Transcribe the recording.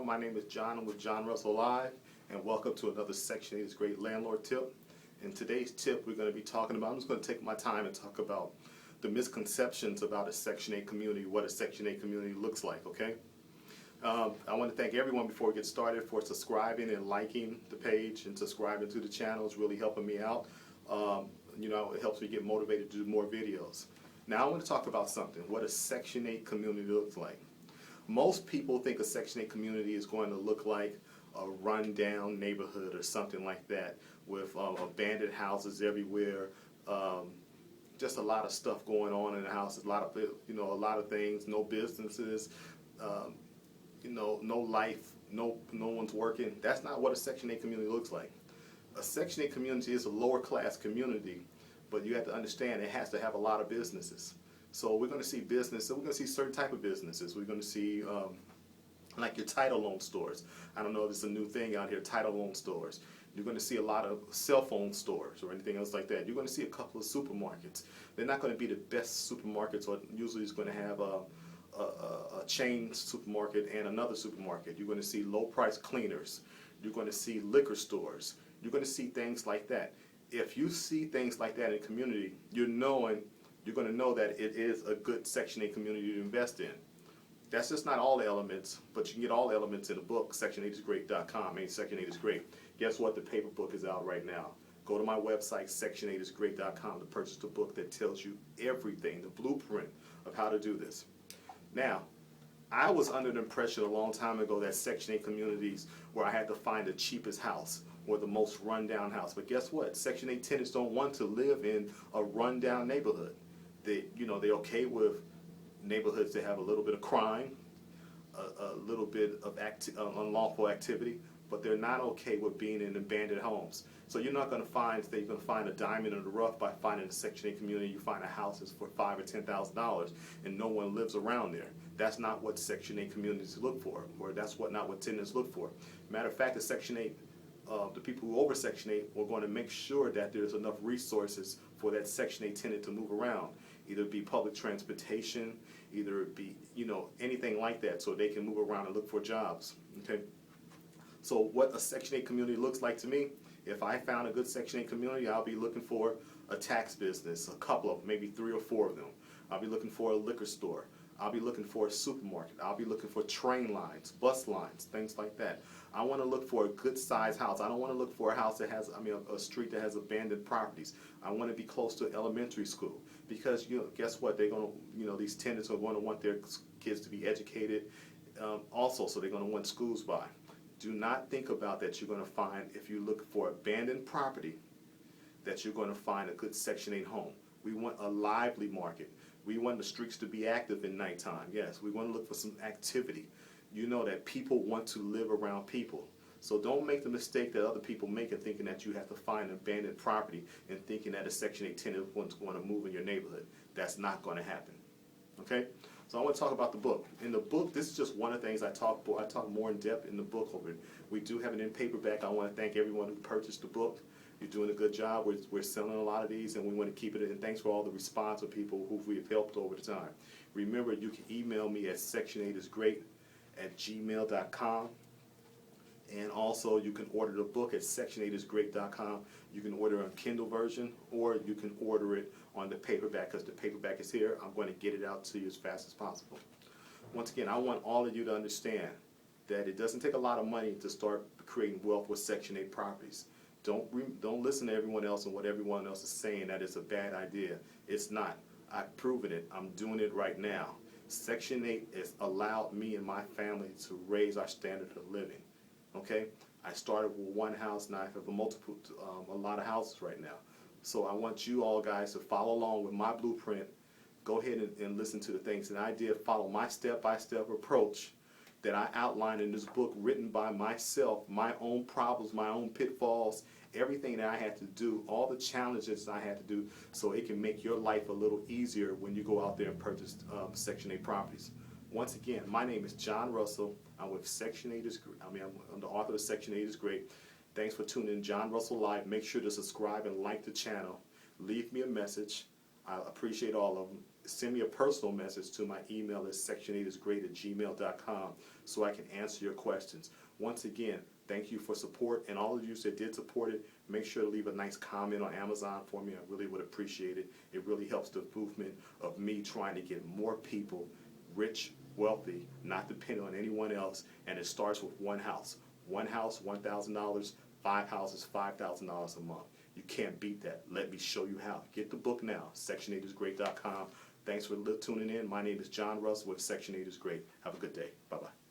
channel. My name is John. I'm with John Russell Live, and welcome to another Section 8's Great Landlord Tip. In today's tip, we're going to be talking about, I'm just going to take my time and talk about the misconceptions about a Section 8 community, what a Section 8 community looks like, okay? I want to thank everyone before we get started for subscribing and liking the page and subscribing to the channel. It's really helping me out. It helps me get motivated to do more videos. Now I want to talk about something, what a Section 8 community looks like. Most people think a Section 8 community is going to look like a rundown neighborhood or something like that, with abandoned houses everywhere, just a lot of stuff going on in the houses, a lot of things, no businesses, no life, no one's working. That's not what a Section 8 community looks like. A Section 8 community is a lower class community, but you have to understand it has to have a lot of businesses. So we're going to see business, so we're going to see certain type of businesses. We're going to see like your title loan stores. I don't know if it's a new thing out here, title loan stores. You're going to see a lot of cell phone stores or anything else like that. You're going to see a couple of supermarkets. They're not going to be the best supermarkets, or usually it's going to have a chain supermarket and another supermarket. You're going to see low price cleaners. You're going to see liquor stores. You're going to see things like that. If you see things like that in a community, you're going to know that it is a good Section 8 community to invest in. That's just not all the elements, but you can get all the elements in the book, section8isgreat.com. Section 8 is great. Guess what? The paper book is out right now. Go to my website, section8isgreat.com, to purchase the book that tells you everything, the blueprint of how to do this. Now, I was under the impression a long time ago that Section 8 communities where I had to find the cheapest house or the most rundown house. But guess what? Section 8 tenants don't want to live in a rundown neighborhood. They're okay with neighborhoods that have a little bit of crime, a little bit of unlawful activity, but they're not okay with being in abandoned homes. So you're not going to find that you're going to find a diamond in the rough by finding a Section 8 community. You find a house that's for $5,000 or $10,000 and no one lives around there. That's not what Section 8 communities look for, or that's not what tenants look for. Matter of fact, the Section 8, the people who over Section 8 are going to make sure that there's enough resources for that Section 8 tenant to move around. Either it be public transportation, either it be, anything like that, so they can move around and look for jobs, okay? So what a Section 8 community looks like to me, if I found a good Section 8 community, I'll be looking for a tax business, a couple of, maybe 3 or 4 of them. I'll be looking for a liquor store. I'll be looking for a supermarket. I'll be looking for train lines, bus lines, things like that. I want to look for a good sized house. I don't want to look for a house that has, a street that has abandoned properties. I want to be close to elementary school, because guess what? They're going to, these tenants are going to want their kids to be educated, also, so they're going to want schools by. Do not think about that you're going to find, if you look for abandoned property, that you're going to find a good Section 8 home. We want a lively market. We want the streets to be active in nighttime. Yes, we want to look for some activity. You know that people want to live around people. So don't make the mistake that other people make in thinking that you have to find an abandoned property and thinking that a Section 8 tenant is going to move in your neighborhood. That's not going to happen. Okay? So I want to talk about the book. In the book, this is just one of the things I talk more in depth in the book over it. We do have it in paperback. I want to thank everyone who purchased the book. You're doing a good job. We're selling a lot of these, and we want to keep it. And thanks for all the response of people who we've helped over the time. Remember, you can email me at section8isgreat@gmail.com. And also, you can order the book at section8isgreat.com. You can order a Kindle version, or you can order it on the paperback, because the paperback is here. I'm going to get it out to you as fast as possible. Once again, I want all of you to understand that it doesn't take a lot of money to start creating wealth with Section 8 properties. Don't listen to everyone else and what everyone else is saying that it's a bad idea. It's not. I've proven it. I'm doing it right now. Section 8 has allowed me and my family to raise our standard of living. Okay? I started with one house, now I have a lot of houses right now. So I want you all guys to follow along with my blueprint. Go ahead and listen to the things that I did. Follow my step-by-step approach that I outlined in this book, written by myself, my own problems, my own pitfalls, everything that I had to do, all the challenges I had to do, so it can make your life a little easier when you go out there and purchase Section 8 properties. Once again, my name is John Russell. I'm with Section 8 is Great. I'm the author of Section 8 is Great. Thanks for tuning in, John Russell Live. Make sure to subscribe and like the channel. Leave me a message. I appreciate all of them. send me a personal message to my email at section8isgreat@gmail.com so I can answer your questions. Once again, thank you for support, and all of you that did support it, make sure to leave a nice comment on Amazon for me. I really would appreciate it. It really helps the movement of me trying to get more people rich, wealthy, not dependent on anyone else, and it starts with one house. One house, $1,000, 5 houses, $5,000 a month. You can't beat that. Let me show you how. Get the book now, section8isgreat.com. Thanks for tuning in. My name is John Russell with Section 8 is Great. Have a good day. Bye-bye.